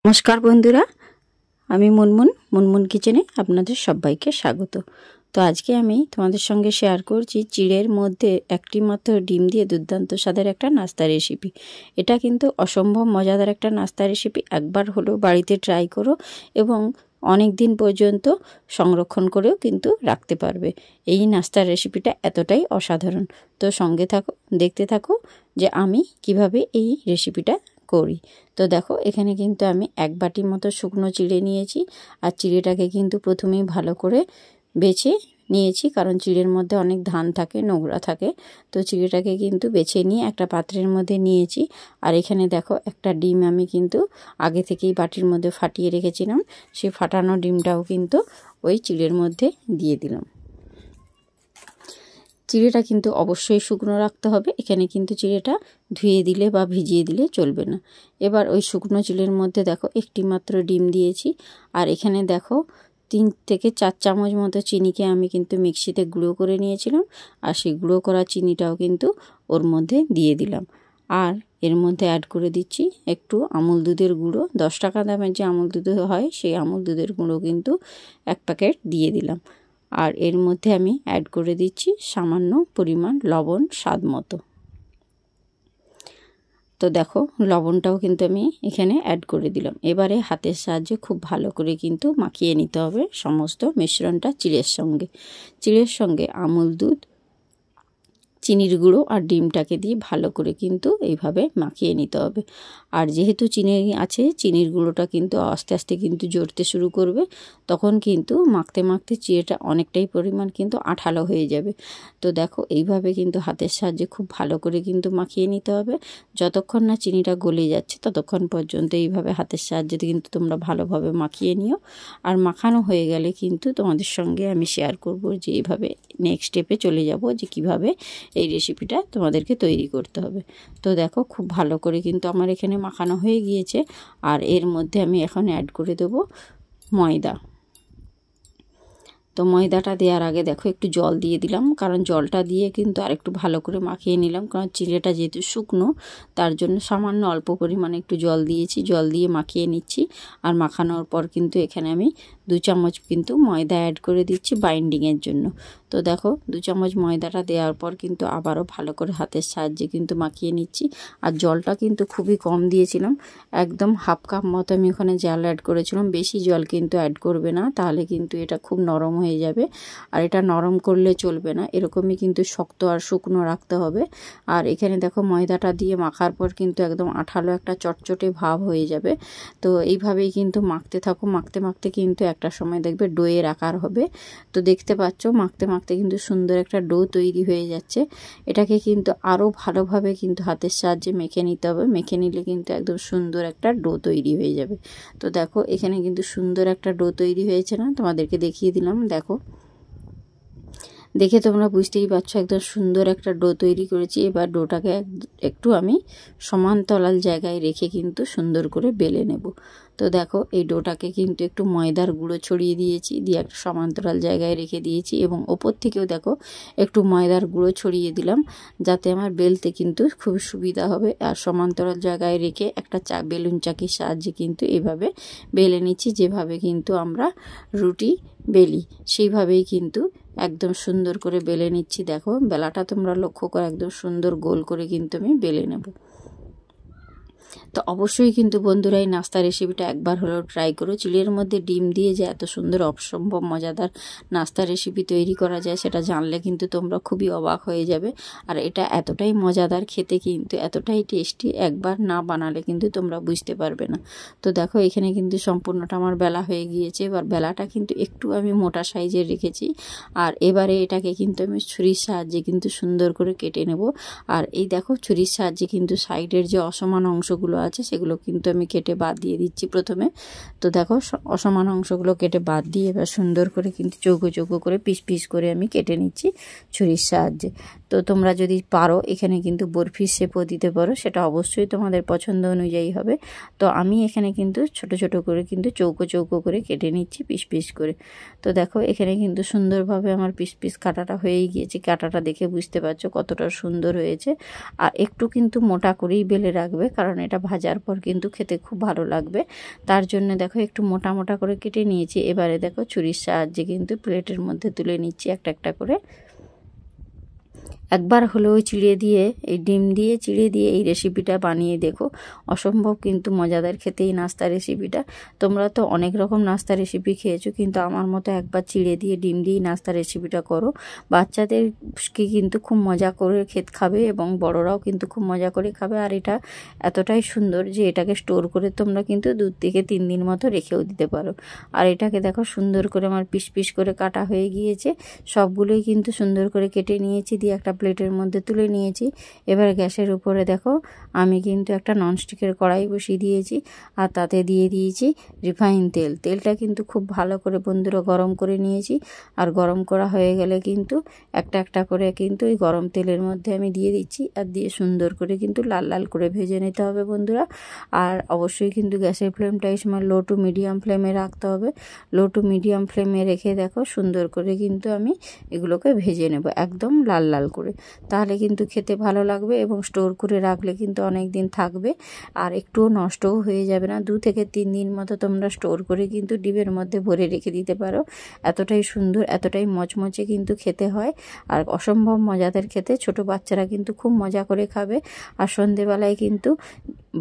নমস্কার বন্ধুরা, আমি মুনমুন কিচেনে আপনাদের সবাইকে স্বাগত। তো আজকে আমি তোমাদের সঙ্গে শেয়ার করছি চিড়ের মধ্যে একটি মাত্র ডিম দিয়ে দুর্দান্ত স্বাদের একটা নাস্তা রেসিপি। এটা কিন্তু অসম্ভব মজাদার একটা নাস্তা রেসিপি। একবার হলো বাড়িতে ট্রাই করো এবং অনেক দিন পর্যন্ত সংরক্ষণ করেও কিন্তু রাখতে পারবে। এই নাস্তার রেসিপিটা এতটাই অসাধারণ। তো সঙ্গে থাকো, দেখতে থাকো যে আমি কিভাবে এই রেসিপিটা করি। তো দেখো, এখানে কিন্তু আমি এক বাটির মতো শুকনো চিড়ে নিয়েছি। আর চিড়েটাকে কিন্তু প্রথমেই ভালো করে বেছে নিয়েছি, কারণ চিড়ের মধ্যে অনেক ধান থাকে, নোংরা থাকে। তো চিড়েটাকে কিন্তু বেছে নিয়ে একটা পাত্রের মধ্যে নিয়েছি। আর এখানে দেখো, একটা ডিম আমি কিন্তু আগে থেকেই বাটির মধ্যে ফাটিয়ে রেখেছিলাম। সেই ফাটানো ডিমটাও কিন্তু ওই চিড়ের মধ্যে দিয়ে দিলাম। চিড়েটা কিন্তু অবশ্যই শুকনো রাখতে হবে। এখানে কিন্তু চিড়েটা ধুয়ে দিলে বা ভিজিয়ে দিলে চলবে না। এবার ওই শুকনো চিড়ের মধ্যে দেখো একটি মাত্র ডিম দিয়েছি। আর এখানে দেখো 3 থেকে 4 চামচ মতো চিনিকে আমি কিন্তু মিক্সিতে গুঁড়ো করে নিয়েছিলাম। আর সেই গুঁড়ো করা চিনিটাও কিন্তু ওর মধ্যে দিয়ে দিলাম। আর এর মধ্যে অ্যাড করে দিচ্ছি একটু আমুল দুধের গুঁড়ো। 10 টাকা দামের যে আমুল দুধ হয়, সেই আমুল দুধের গুঁড়ো কিন্তু 1 প্যাকেট দিয়ে দিলাম। আর এর মধ্যে আমি অ্যাড করে দিচ্ছি সামান্য পরিমাণ লবণ, স্বাদ মতো। তো দেখো, লবণটাও কিন্তু আমি এখানে অ্যাড করে দিলাম। এবারে হাতের সাহায্যে খুব ভালো করে কিন্তু মাখিয়ে নিতে হবে সমস্ত মিশ্রণটা চিড়ের সঙ্গে আমুল দুধ, চিনির গুঁড়ো আর ডিমটাকে দিয়ে ভালো করে কিন্তু এইভাবে মাখিয়ে নিতে হবে। আর যেহেতু চিনি আছে, চিনির গুঁড়োটা কিন্তু আস্তে আস্তে কিন্তু জড়তে শুরু করবে। তখন কিন্তু মাখতে মাখতে চিড়েটা অনেকটাই পরিমাণ কিন্তু আঠালো হয়ে যাবে। তো দেখো, এইভাবে কিন্তু হাতের সাহায্যে খুব ভালো করে কিন্তু মাখিয়ে নিতে হবে। যতক্ষণ না চিনিটা গলে যাচ্ছে ততক্ষণ পর্যন্ত এইভাবে হাতের সাহায্যে কিন্তু তোমরা ভালোভাবে মাখিয়ে নিও। আর মাখানো হয়ে গেলে কিন্তু তোমাদের সঙ্গে আমি শেয়ার করব যে এইভাবে নেক্সট স্টেপে চলে যাব যে কিভাবে এই রেসিপিটা তোমাদেরকে তৈরি করতে হবে। তো দেখো, খুব ভালো করে কিন্তু আমার এখানে মাখানো হয়ে গিয়েছে। আর এর মধ্যে আমি এখন অ্যাড করে দেব ময়দা। তো ময়দাটা দেওয়ার আগে দেখো একটু জল দিয়ে দিলাম, কারণ জলটা দিয়ে কিন্তু আরেকটু ভালো করে মাখিয়ে নিলাম। কারণ চিড়েটা যেহেতু শুকনো, তার জন্য সামান্য অল্প পরিমাণে একটু জল দিয়েছি। জল দিয়ে মাখিয়ে নিচ্ছি। আর মাখানোর পর কিন্তু এখানে আমি 2 চামচ কিন্তু ময়দা অ্যাড করে দিচ্ছি বাইন্ডিংয়ের জন্য। তো দেখো, 2 চামচ ময়দাটা দেওয়ার পর কিন্তু আবারও ভালো করে হাতের সাহায্যে কিন্তু মাখিয়ে নিচ্ছি। আর জলটা কিন্তু খুবই কম দিয়েছিলাম, একদম হাফ কাপ মতো আমি ওখানে জল অ্যাড করেছিলাম। বেশি জল কিন্তু অ্যাড করবে না, তাহলে কিন্তু এটা খুব নরম হয়ে যাবে। আর এটা নরম করলে চলবে না, এরকমই কিন্তু শক্ত আর শুকনো রাখতে হবে। আর এখানে দেখো, ময়দাটা দিয়ে মাখার পর কিন্তু একদম আঠালো একটা চটচটে ভাব হয়ে যাবে। তো এইভাবেই কিন্তু মাখতে থাকো। মাখতে মাখতে কিন্তু একটা সময় দেখবে ডোয়ের আকার হবে। তো দেখতে পাচ্ছ, মাখতে মাখতে কিন্তু সুন্দর একটা ডো তৈরি হয়ে যাচ্ছে। এটাকে কিন্তু আরও ভালোভাবে কিন্তু হাতের সাহায্যে মেখে নিতে হবে। মেখে নিলে কিন্তু একদম সুন্দর একটা ডো তৈরি হয়ে যাবে। তো দেখো, এখানে কিন্তু সুন্দর একটা ডো তৈরি হয়েছে না, তোমাদেরকে দেখিয়ে দিলাম। দেখো, দেখে তোমরা বুঝতেই পারছো একদম সুন্দর একটা ডো তৈরি করেছি। এবার ডোটাকে একটু আমি সমান্তরাল জায়গায় রেখে কিন্তু সুন্দর করে বেলে নেব। তো দেখো, এই ডোটাকে কিন্তু একটু ময়দার গুঁড়ো ছড়িয়ে দিয়েছি, দিয়ে একটা সমান্তরাল জায়গায় রেখে দিয়েছি। এবং ওপর থেকেও দেখো একটু ময়দার গুঁড়ো ছড়িয়ে দিলাম, যাতে আমার বেলতে কিন্তু খুব সুবিধা হবে। আর সমান্তরাল জায়গায় রেখে একটা বেলুন চাকির সাহায্যে কিন্তু এভাবে বেলে নিচ্ছি। যেভাবে কিন্তু আমরা রুটি বেলি, সেইভাবেই কিন্তু একদম সুন্দর করে বেলে নিচ্ছি। দেখো, বেলাটা তোমরা লক্ষ্য করে একদম সুন্দর গোল করে কিন্তু আমি বেলে নেব। তো অবশ্যই কিন্তু বন্ধুরা, এই নাস্তা রেসিপিটা একবার হলেও ট্রাই করো। চিড়ের মধ্যে ডিম দিয়ে যে এত সুন্দর অসম্ভব মজাদার নাস্তা রেসিপি তৈরি করা যায়, সেটা জানলে কিন্তু তোমরা খুবই অবাক হয়ে যাবে। আর এটা এতটাই মজাদার, খেতে কিন্তু এতটাই টেস্টি, একবার না বানালে কিন্তু তোমরা বুঝতে পারবে না। তো দেখো, এখানে কিন্তু সম্পূর্ণটা আমার বেলা হয়ে গিয়েছে। এবার বেলাটা কিন্তু একটু আমি মোটা সাইজের রেখেছি। আর এবারে এটাকে কিন্তু আমি ছুরির সাহায্যে কিন্তু সুন্দর করে কেটে নেব। আর এই দেখো, ছুরির সাহায্যে কিন্তু সাইডের যে অসমান অংশগুলো আছে সেগুলো কিন্তু আমি কেটে বাদ দিয়ে দিচ্ছি প্রথমে। তো দেখো, অসমান অংশগুলো কেটে বাদ দিয়ে এবার সুন্দর করে কিন্তু চৌকো চৌকো করে পিস পিস করে আমি কেটে নিচ্ছি ছুরির সাহায্যে। তো তোমরা যদি পারো এখানে কিন্তু বরফির শেপও দিতে পারো, সেটা অবশ্যই তোমাদের পছন্দ অনুযায়ী হবে। তো আমি এখানে কিন্তু ছোট ছোট করে কিন্তু চৌকো চৌকো করে কেটে নিচ্ছি পিস পিস করে। তো দেখো, এখানে কিন্তু সুন্দরভাবে আমার পিস পিস কাটাটা হয়েই গিয়েছে। কাটাটা দেখে বুঝতে পারছো কতটা সুন্দর হয়েছে। আর একটু কিন্তু মোটা করেই বেলে রাখবে, কারণ এটা ভাজার পর কিন্তু খেতে খুব ভালো লাগবে। তার জন্য দেখো একটু মোটা মোটা করে কেটে নিয়েছি। এবারে দেখো ছুরির সাহায্যে কিন্তু প্লেটের মধ্যে তুলে নিচ্ছি একটা একটা করে। একবার হলেও চিড়ে দিয়ে এই ডিম দিয়ে চিড়ে দিয়ে এই রেসিপিটা বানিয়ে দেখো, অসম্ভব কিন্তু মজাদার খেতে এই নাস্তা রেসিপিটা। তোমরা তো অনেক রকম নাস্তা রেসিপি খেয়েছো, কিন্তু আমার মতো একবার চিড়ে দিয়ে ডিম দিয়ে নাস্তা রেসিপিটা করো। বাচ্চাদেরকে কিন্তু খুব মজা করে খাবে এবং বড়রাও কিন্তু খুব মজা করে খাবে। আর এটা এতটাই সুন্দর যে এটাকে স্টোর করে তোমরা কিন্তু 2 থেকে 3 দিন মতো রেখেও দিতে পারো। আর এটাকে দেখো সুন্দর করে আমার পিস পিস করে কাটা হয়ে গিয়েছে। সবগুলোই কিন্তু সুন্দর করে কেটে নিয়েছি, দিয়ে একটা প্লেটের মধ্যে তুলে নিয়েছি। এবার গ্যাসের উপরে দেখো আমি কিন্তু একটা ননস্টিকের কড়াই বসিয়ে দিয়েছি, আর তাতে দিয়ে দিয়েছি রিফাইন তেল। তেলটা কিন্তু খুব ভালো করে বন্ধুরা গরম করে নিয়েছি। আর গরম করা হয়ে গেলে কিন্তু একটা একটা করে কিন্তু এই গরম তেলের মধ্যে আমি দিয়ে দিচ্ছি, আর দিয়ে সুন্দর করে কিন্তু লাল লাল করে ভেজে নিতে হবে বন্ধুরা। আর অবশ্যই কিন্তু গ্যাসের ফ্লেমটা এই সময় লো টু মিডিয়াম ফ্লেমে রাখতে হবে। লো টু মিডিয়াম ফ্লেমে রেখে দেখো সুন্দর করে কিন্তু আমি এগুলোকে ভেজে নেব একদম লাল লাল করে। তাহলে কিন্তু খেতে ভালো লাগবে এবং স্টোর করে রাখলে কিন্তু অনেক দিন থাকবে, আর একটুও নষ্টও হয়ে যাবে না। 2 থেকে 3 দিন মতো তোমরা স্টোর করে কিন্তু ডিবের মধ্যে ভরে রেখে দিতে পারো। এতটাই সুন্দর, এতটাই মচমচে কিন্তু খেতে হয়, আর অসম্ভব মজাদার খেতে। ছোট বাচ্চারা কিন্তু খুব মজা করে খাবে। আর সন্ধেবেলায় কিন্তু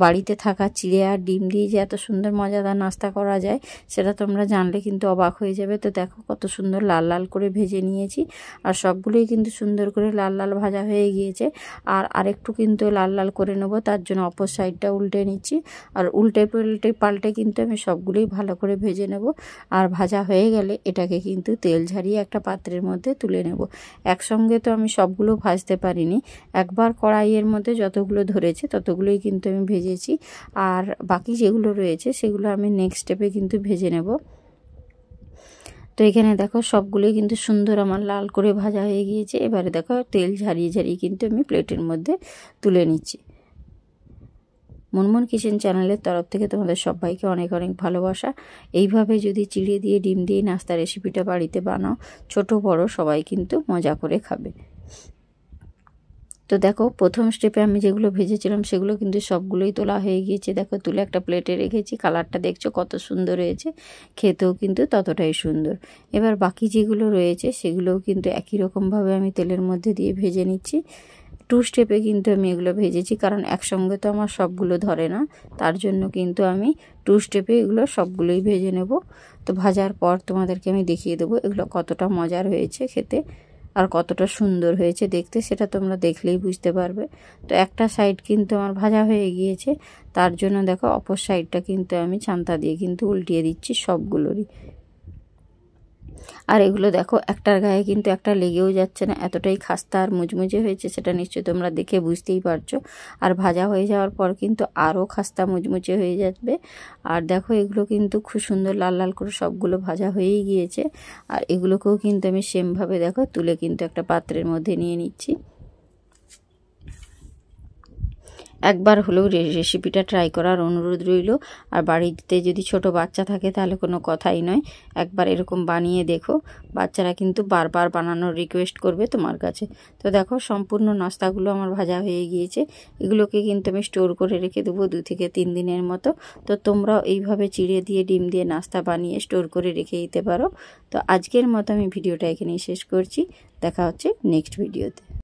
বাড়িতে থাকা চিড়ে আর ডিম দিয়ে যে এত সুন্দর মজাদার নাস্তা করা যায় সেটা তোমরা জানলে কিন্তু অবাক হয়ে যাবে। তো দেখো কত সুন্দর লাল লাল করে ভেজে নিয়েছি, আর সবগুলোই কিন্তু সুন্দর করে লাল লাল ভাজা হয়ে গিয়েছে। আর আরেকটু কিন্তু লাল লাল করে নেব, তার জন্য অপর সাইডটা উল্টে নিচ্ছি। আর উল্টে পাল্টে কিন্তু আমি সবগুলোই ভালো করে ভেজে নেব। আর ভাজা হয়ে গেলে এটাকে কিন্তু তেল ঝারিয়ে একটা পাত্রের মধ্যে তুলে নেব। একসঙ্গে তো আমি সবগুলো ভাজতে পারিনি, একবার কড়াইয়ের মধ্যে যতগুলো ধরেছে ততগুলোই কিন্তু আমি ভেজেছি। আর বাকি যেগুলো রয়েছে সেগুলো আমি নেক্সট স্টেপে কিন্তু ভেজে নেব। তো এখানে দেখো সবগুলোই কিন্তু সুন্দর আমার লাল করে ভাজা হয়ে গিয়েছে। এবারে দেখো তেল ঝারিয়ে ঝারিয়ে কিন্তু আমি প্লেটের মধ্যে তুলে নিচ্ছি। মুনমুন কিচেন চ্যানেলের তরফ থেকে তোমাদের সবাইকে অনেক অনেক ভালোবাসা। এইভাবে যদি চিড়ে দিয়ে ডিম দিয়ে নাস্তা রেসিপিটা বাড়িতে বানাও, ছোট বড় সবাই কিন্তু মজা করে খাবে। তো দেখো প্রথম স্টেপে আমি যেগুলো ভেজেছিলাম সেগুলো কিন্তু সবগুলোই তোলা হয়ে গিয়েছে। দেখো তুলে একটা প্লেটে রেখেছি। কালারটা দেখছো কত সুন্দর হয়েছে, খেতেও কিন্তু ততটাই সুন্দর। এবার বাকি যেগুলো রয়েছে সেগুলোও কিন্তু একই রকমভাবে আমি তেলের মধ্যে দিয়ে ভেজে নিচ্ছি। 2 স্টেপে কিন্তু আমি এগুলো ভেজেছি, কারণ একসঙ্গে তো আমার সবগুলো ধরে না, তার জন্য কিন্তু আমি 2 স্টেপে এগুলো সবগুলোই ভেজে নেব। তো ভাজার পর তোমাদেরকে আমি দেখিয়ে দেবো এগুলো কতটা মজার হয়েছে খেতে আর কতটা সুন্দর হয়েছে দেখতে, সেটা তোমরা দেখলেই বুঝতে পারবে। তো একটা সাইড কিন্তু আমার ভাজা হয়ে গিয়েছে, তার জন্য দেখো অপর সাইডটা কিন্তু আমি ছান্তা দিয়ে কিন্তু উল্টিয়ে দিচ্ছি সবগুলোরই। আর এগুলো দেখো একটার গায়ে কিন্তু একটা লেগেও যাচ্ছে না, এতটাই খাস্তা আর মুচমুচে হয়েছে, সেটা নিশ্চয়ই তোমরা দেখে বুঝতেই পারছো। আর ভাজা হয়ে যাওয়ার পর কিন্তু আরও খাস্তা মুচমুচে হয়ে যাবে। আর দেখো এগুলো কিন্তু খুব সুন্দর লাল লাল করে সবগুলো ভাজা হয়েই গিয়েছে। আর এগুলোকেও কিন্তু আমি সেমভাবে দেখো তুলে কিন্তু একটা পাত্রের মধ্যে নিয়ে নিচ্ছি। একবার হলেও রেসিপিটা ট্রাই করার অনুরোধ রইল। আর বাড়িতে যদি ছোট বাচ্চা থাকে তাহলে কোনো কথাই নয়, একবার এরকম বানিয়ে দেখো। বাচ্চারা কিন্তু বারবার বানানোর রিকোয়েস্ট করবে তোমার কাছে। তো দেখো সম্পূর্ণ নাস্তাগুলো আমার ভাজা হয়ে গিয়েছে। এগুলোকে কিন্তু আমি স্টোর করে রেখে দেবো 2 থেকে 3 দিনের মতো। তো তোমরাও এইভাবে চিড়ে দিয়ে ডিম দিয়ে নাস্তা বানিয়ে স্টোর করে রেখে দিতে পারো। তো আজকের মতো আমি ভিডিওটা এখানেই শেষ করছি। দেখা হচ্ছে নেক্সট ভিডিওতে।